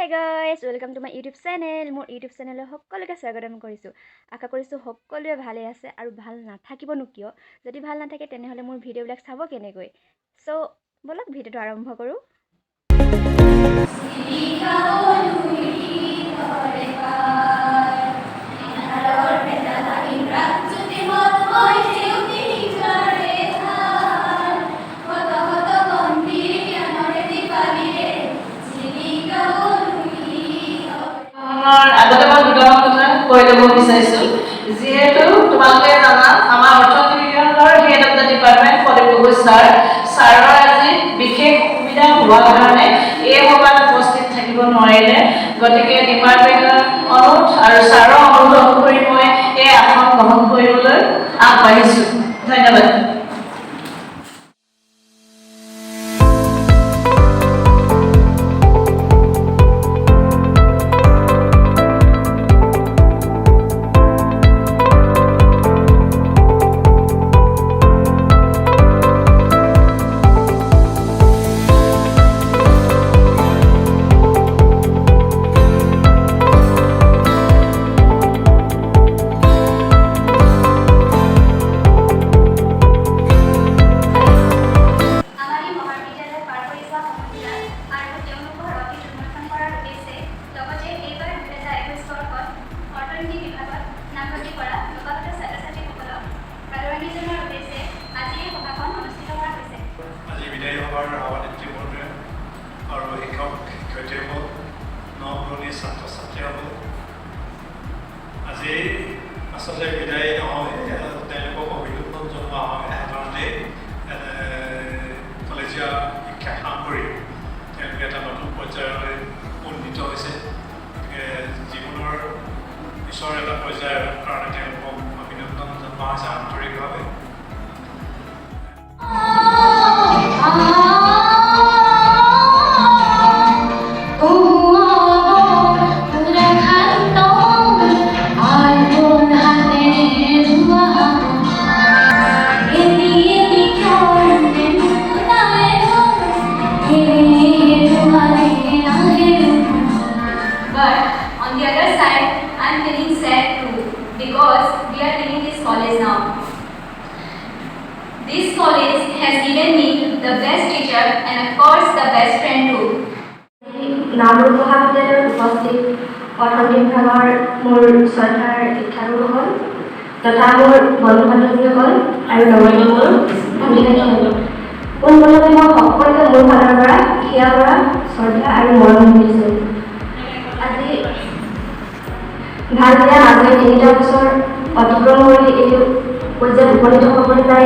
Hey guys, welcome to my YouTube channel. মোৰ YouTube চেনেললৈ সকলোকে স্বাগতম কৰিছোঁ। আশা কৰিছোঁ সকলোৱে ভালে আছে আৰু ভাল নাথাকিবনো কিয়। যদি ভাল নাথাকে তেনেহ'লে মোৰ ভিডিঅ'বিলাক চাব কেনেকৈ। সো বলক ভিডিঅ'টো আৰম্ভ কৰোঁ। আগতে মই দুটামান কথা কৈ ল'ব বিচাৰিছোঁ যিহেতু তোমালোকে জানা আমাৰ অৰ্থনীতি বিভাগৰ হেড অফ দ্য ডিপাৰ্টমেণ্ট ফলিত গগৈ ছাৰৰ আজি বিশেষ অসুবিধা হোৱাৰ কাৰণে এই সভাত উপস্থিত থাকিব নোৱাৰিলে গতিকে ডিপাৰ্টমেণ্টৰ অনুৰোধ আৰু ছাৰৰ অনুৰোধ কৰি মই এই আসন গ্ৰহণ কৰিবলৈ আগবাঢ়িছোঁ। ধন্যবাদ। আজি আচলতে বিদায় নহয় তেওঁলোকক অভিনন্দন জনোৱা হয় সাধাৰণতে কলেজীয়া শিক্ষা সামৰি তেওঁলোকে এটা নতুন পৰ্যায়লৈ উন্নীত হৈছে জীৱনৰ পিছৰ এটা পৰ্যায়ৰ কাৰণে তেওঁলোকক অভিনন্দন জনোৱা হৈছে আন্তৰিকভাৱে। Because we are leaving this college now. This college has given me the best teacher and of course the best friend too. Namrup মহাবিদ্যালয়ৰ উপস্থিত অৰ্থনীতি বিভাগৰ মোৰ শ্ৰদ্ধাৰ শিক্ষাগুৰুসকল তথা মোৰ বন্ধু বান্ধৱীসকল আৰু লগতে মোৰ ভণ্টিসকল পোনপ্ৰথমে মই সকলোকে মোৰ ফালৰ পৰা সেয়া কৰা শ্ৰদ্ধা আৰু মৰম জনাইছোঁ। আজি ভাল বেয়া মাজে 3টা বছৰ অতিক্ৰম কৰি এই পৰ্যায়ত উপনীত হ'বলৈ পাই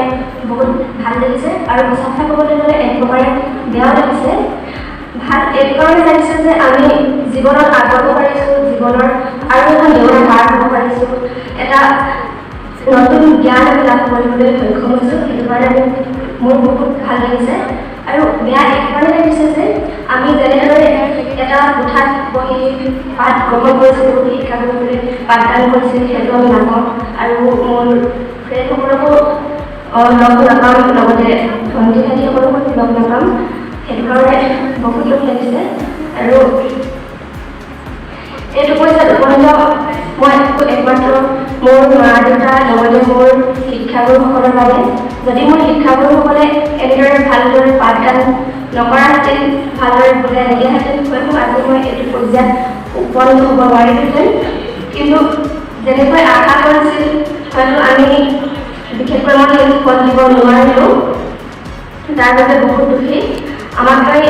বহুত ভাল লাগিছে আৰু সঁচা ক'বলৈ গ'লে এক প্ৰকাৰে বেয়াও লাগিছে। ভাল এই কাৰণে লাগিছে যে আমি জীৱনত আগবাঢ়িব পাৰিছোঁ, জীৱনৰ আৰু এখন দেউৰা পাৰ হ'ব পাৰিছোঁ, এটা নতুন জ্ঞান আমি লাভ কৰিবলৈ সক্ষম হৈছোঁ। সেইটো কাৰণে মোৰ বহুত ভাল লাগিছে আৰু বেয়া এইকাৰণে লাগিছে যে আমি যেনেদৰে এটা কোঠাত বহি পাঠ গ্ৰহণ কৰিছিলোঁ, শিক্ষা কৰিবলৈ পাঠদান কৰিছিলোঁ, সেইটো আমি নাপাওঁ আৰু মোৰ ফ্ৰেণ্ডসকলকো লগ নাপাম, লগতে ভণ্টি ভাইটিসকলকো লগ নাপাম। সেইটো কাৰণে বহুত দুখ লাগিছে আৰু এইটো পৰ্যায়ত উপনীত মই একমাত্ৰ মোৰ মা দেউতা লগতে মোৰ শিক্ষাগুৰুসকলৰ বাবে। যদি মোৰ শিক্ষাগুৰুসকলে এনেদৰে ভালদৰে পাঠদান নকৰাহেঁতেন, ভালদৰে বুজাই নিদিয়াহেঁতেন হয়তো আজি মই এইটো পৰ্যায়ত উপনীত হ'ব নোৱাৰিলোহেঁতেন। কিন্তু যেনেকৈ আশা কৰিছিল হয়তো আমি বিশেষকৈ মই সেইটো ফল দিব নোৱাৰিলোঁ, তাৰ বাবে বহুত দুখী। আমাক লৈ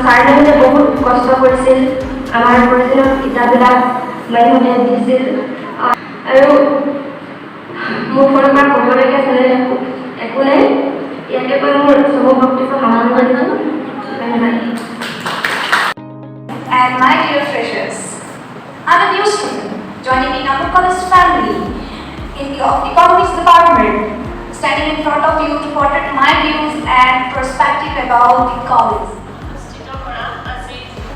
ছাৰজনে বহুত কষ্ট কৰিছিল, আমাৰ প্ৰয়োজনীয় কিতাপবিলাক মাইহঁতে দিছিল আৰু মোৰ ফালৰ পৰা ক'বলগীয়া একো নাই। ইয়াকে কৈ মোৰ চব বক্তব্য সামৰণি মাৰিছোঁ। ধন্যবাদ। And my dear freshers, I'm a new student joining in our college family in the economics department, standing in front of you to portray my views and perspective about the college.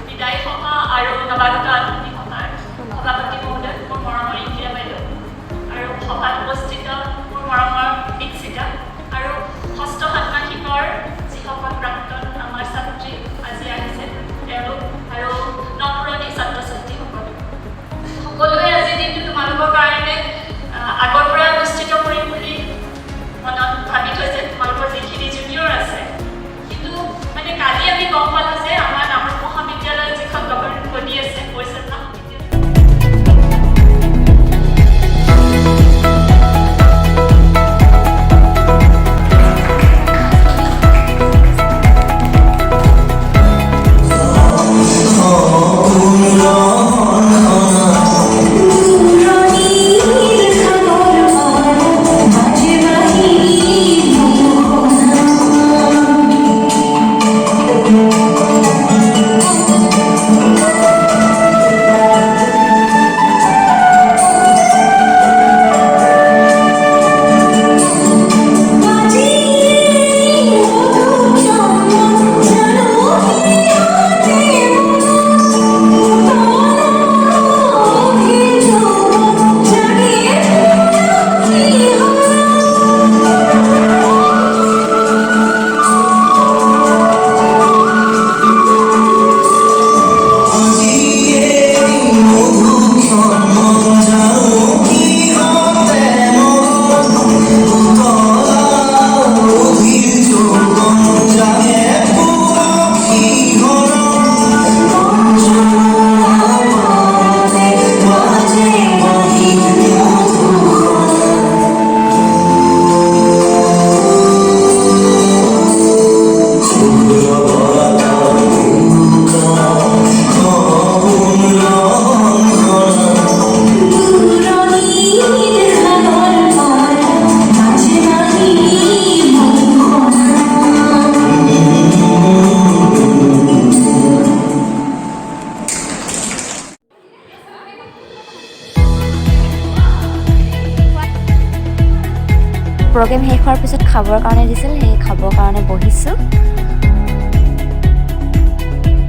বিদায় সভা আৰু নৱাগত alumni সভাৰ সভাপতি মহোদয় মোৰ মৰমৰ ইন্দিৰা বাইদেউ আৰু সভাত উপস্থিত মোৰ মৰমৰ দীক্ষিতা আৰু ষষ্ঠ ষান্মাসিকৰ যিসকল প্ৰাক্তন আমাৰ ছাত্ৰী আজি আহিছে তেওঁলোক আৰু প্ৰগ্ৰেম শেষ হোৱাৰ পিছত খাবৰ কাৰণে দিছিল, সেই খাবৰ কাৰণে বহিছোঁ।